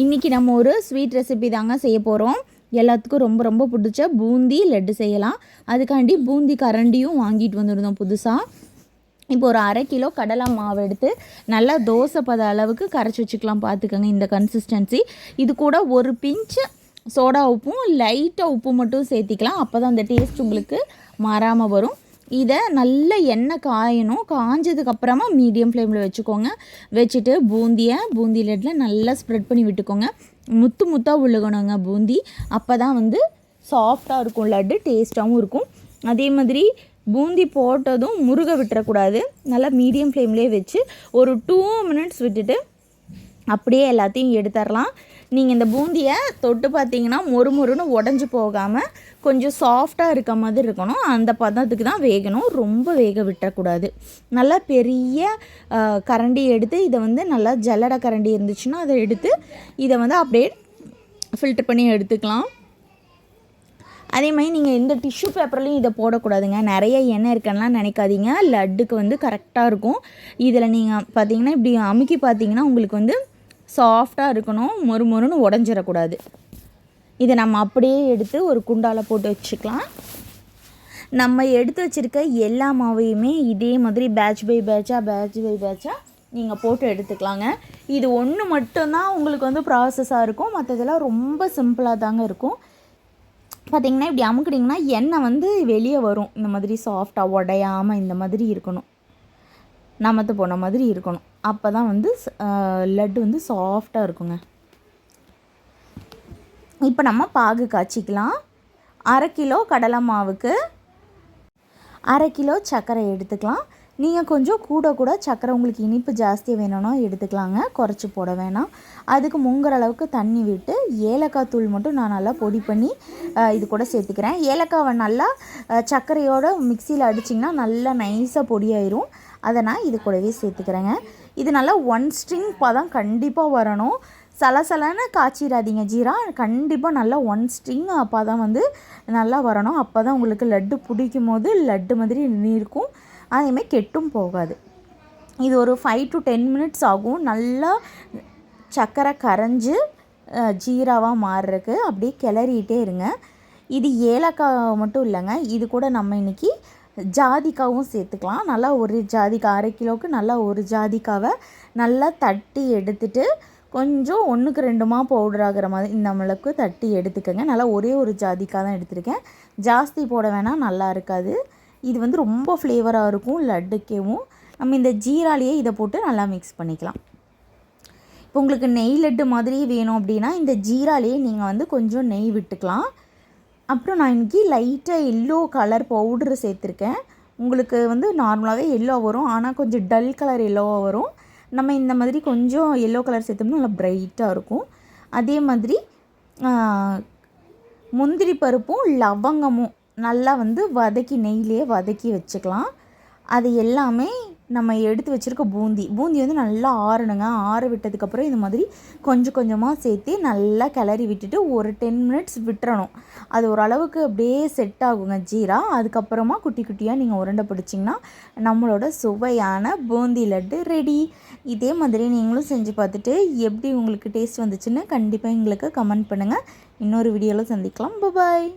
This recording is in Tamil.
இன்றைக்கி நம்ம ஒரு ஸ்வீட் ரெசிபி தாங்க செய்ய போகிறோம். எல்லாத்துக்கும் ரொம்ப ரொம்ப பிடிச்ச பூந்தி லட்டு செய்யலாம். அதுக்காண்டி பூந்தி கரண்டியும் வாங்கிட்டு வந்துருந்தோம் புதுசாக. இப்போ ஒரு 1/2 கிலோ கடலை மாவு எடுத்து நல்லா தோசை பத அளவுக்கு கரைச்சி வச்சுக்கலாம். பார்த்துக்கோங்க இந்த கன்சிஸ்டன்சி. இது கூட ஒரு பிஞ்சு சோடா உப்பும் லைட்டாக உப்பு மட்டும் சேர்த்திக்கலாம். அப்போ தான் அந்த டேஸ்ட் உங்களுக்கு மாறாமல் வரும். இதை நல்ல எண்ணெய் காயணும். காஞ்சதுக்கப்புறமா மீடியம் ஃப்ளேமில் வச்சுக்கோங்க. வச்சுட்டு பூந்தி லட்டில் நல்லா ஸ்ப்ரெட் பண்ணி விட்டுக்கோங்க. முத்து முத்தாக உழுகணுங்க பூந்தி. அப்போ தான் வந்து சாஃப்டாக இருக்கும் லட்டு, டேஸ்ட்டாகவும் இருக்கும். அதே மாதிரி பூந்தி போட்டதும் முருக விட்டுறக்கூடாது. நல்லா மீடியம் ஃப்ளேம்லேயே வச்சு ஒரு 2 மினிட்ஸ் விட்டுட்டு அப்படியே எல்லாத்தையும் எடுத்துடலாம். நீங்கள் இந்த பூந்தியை தொட்டு பார்த்தீங்கன்னா மொறுன்னு உடஞ்சி போகாமல் கொஞ்சம் சாஃப்டாக இருக்க மாதிரி இருக்கணும். அந்த பதத்துக்கு தான் வேகணும். ரொம்ப வேக விட்டுறக்கூடாது. நல்லா பெரிய கரண்டி எடுத்து இதை வந்து நல்லா ஜல்லடை கரண்டி இருந்துச்சுன்னா அதை எடுத்து இதை வந்து அப்படியே ஃபில்டர் பண்ணி எடுத்துக்கலாம். அதே மாதிரி நீங்கள் இந்த டிஷ்யூ பேப்பர்லையும் இதை போடக்கூடாதுங்க. நிறைய எண்ணெய் இருக்குன்னா நினைக்காதீங்க. லட்டுக்கு வந்து கரெக்டாக இருக்கும். இதில் நீங்கள் பார்த்தீங்கன்னா இப்படி அமுக்கி பார்த்தீங்கன்னா உங்களுக்கு வந்து சாஃப்டாக இருக்கணும். மொறுன்னு உடஞ்சிடக்கூடாது. இதை நம்ம அப்படியே எடுத்து ஒரு குண்டால் போட்டு வச்சுக்கலாம். நம்ம எடுத்து வச்சுருக்க எல்லா மாவையுமே இதே மாதிரி பேட்ச் பை பேட்சாக நீங்கள் போட்டு எடுத்துக்கலாங்க. இது ஒன்று மட்டும்தான் உங்களுக்கு வந்து ப்ராசஸாக இருக்கும். மற்றதெல்லாம் ரொம்ப சிம்பிளாக தாங்க இருக்கும். பார்த்திங்கன்னா இப்படி அமுக்கிட்டிங்கன்னா எண்ணெய் வந்து வெளியே வரும். இந்த மாதிரி சாஃப்டாக உடையாமல் இந்த மாதிரி இருக்கணும். நமத்து போன மாதிரி இருக்கணும். அப்போ தான் வந்து லட்டு வந்து சாஃப்டாக இருக்குங்க. இப்போ நம்ம பாகு காய்ச்சிக்கலாம். 1/2 கிலோ கடலை மாவுக்கு 1/2 கிலோ சர்க்கரை எடுத்துக்கலாம். நீங்கள் கொஞ்சம் கூட சர்க்கரை உங்களுக்கு இனிப்பு ஜாஸ்தியாக வேணும்னா எடுத்துக்கலாங்க. குறைச்சி போட வேணாம். அதுக்கு முங்குற அளவுக்கு தண்ணி விட்டு ஏலக்காய் தூள் மட்டும் நான் நல்லா பொடி பண்ணி இது கூட சேர்த்துக்கிறேன். ஏலக்காவை நல்லா சர்க்கரையோடு மிக்சியில் அடிச்சிங்கன்னா நல்லா நைஸாக பொடியாயிரும். அதை நான் இது கூடவே சேர்த்துக்கிறேங்க. இது நல்லா 1 ஸ்ட்ரிங் பதம் கண்டிப்பாக வரணும். சலசலன்னு காய்ச்சிடாதீங்க ஜீரா. கண்டிப்பாக நல்லா 1 ஸ்ட்ரிங் பதம் வந்து நல்லா வரணும். அப்போ தான் உங்களுக்கு லட்டு பிடிக்கும் போது லட்டு மாதிரி இருக்கும். அதேமாதிரி கெட்டும் போகாது. இது ஒரு 5 to 10 மினிட்ஸ் ஆகும். நல்லா சர்க்கரை கரைஞ்சி ஜீராவாக மாறுறதுக்கு அப்படியே கிளறிட்டே இருங்க. இது ஏலக்காய் மட்டும் இல்லைங்க. இது கூட நம்ம இன்றைக்கி ஜாதிக்காவும் சேர்த்துக்கலாம். நல்லா ஒரு ஜாதிக்காய் 1/2 கிலோவுக்கு நல்லா ஒரு ஜாதிக்காவை நல்லா தட்டி எடுத்துட்டு கொஞ்சம் 1க்கு 2 பவுடர் ஆகிற மாதிரி இந்த அளவுக்கு தட்டி எடுத்துக்கோங்க. நல்லா ஒரே ஒரு ஜாதிக்காய் தான் எடுத்துருக்கேன். ஜாஸ்தி போட வேணாம், நல்லா இருக்காது. இது வந்து ரொம்ப ஃப்ளேவராக இருக்கும் லட்டுக்கேவும். நம்ம இந்த ஜீராலேயே இதை போட்டு நல்லா மிக்ஸ் பண்ணிக்கலாம். இப்போ உங்களுக்கு நெய் லட்டு மாதிரி வேணும் அப்படின்னா இந்த ஜீராலேயே நீங்கள் வந்து கொஞ்சம் நெய் விட்டுக்கலாம். அப்புறம் நான் இன்றைக்கி லைட்டாக எல்லோ கலர் பவுட்ரு சேர்த்துருக்கேன். உங்களுக்கு வந்து நார்மலாகவே எல்லோ வரும், ஆனால் கொஞ்சம் டல் கலர் எல்லோவாக வரும். நம்ம இந்த மாதிரி கொஞ்சம் எல்லோ கலர் சேர்த்தோம்னா நல்லா பிரைட்டாக இருக்கும். அதே மாதிரி முந்திரி பருப்பும் லவங்கமும் நல்லா வந்து நெய்யிலே வதக்கி வச்சுக்கலாம். அது எல்லாமே நம்ம எடுத்து வச்சுருக்க பூந்தி வந்து நல்லா ஆறணுங்க. ஆற விட்டதுக்கப்புறம் இந்த மாதிரி கொஞ்சம் கொஞ்சமாக சேர்த்து நல்லா கிளறி விட்டுட்டு ஒரு 10 மினிட்ஸ் விட்டுறணும். அது ஓரளவுக்கு அப்படியே செட் ஆகுங்க ஜீரா. அதுக்கப்புறமா குட்டி குட்டியாக நீங்கள் உருண்டை பிடிச்சிங்கன்னா நம்மளோட சுவையான பூந்தி லட்டு ரெடி. இதே மாதிரி நீங்களும் செஞ்சு பார்த்துட்டு எப்படி உங்களுக்கு டேஸ்ட் வந்துச்சுன்னு கண்டிப்பாக எங்களுக்கு கமெண்ட் பண்ணுங்கள். இன்னொரு வீடியோவில் சந்திக்கலாம். பாய்.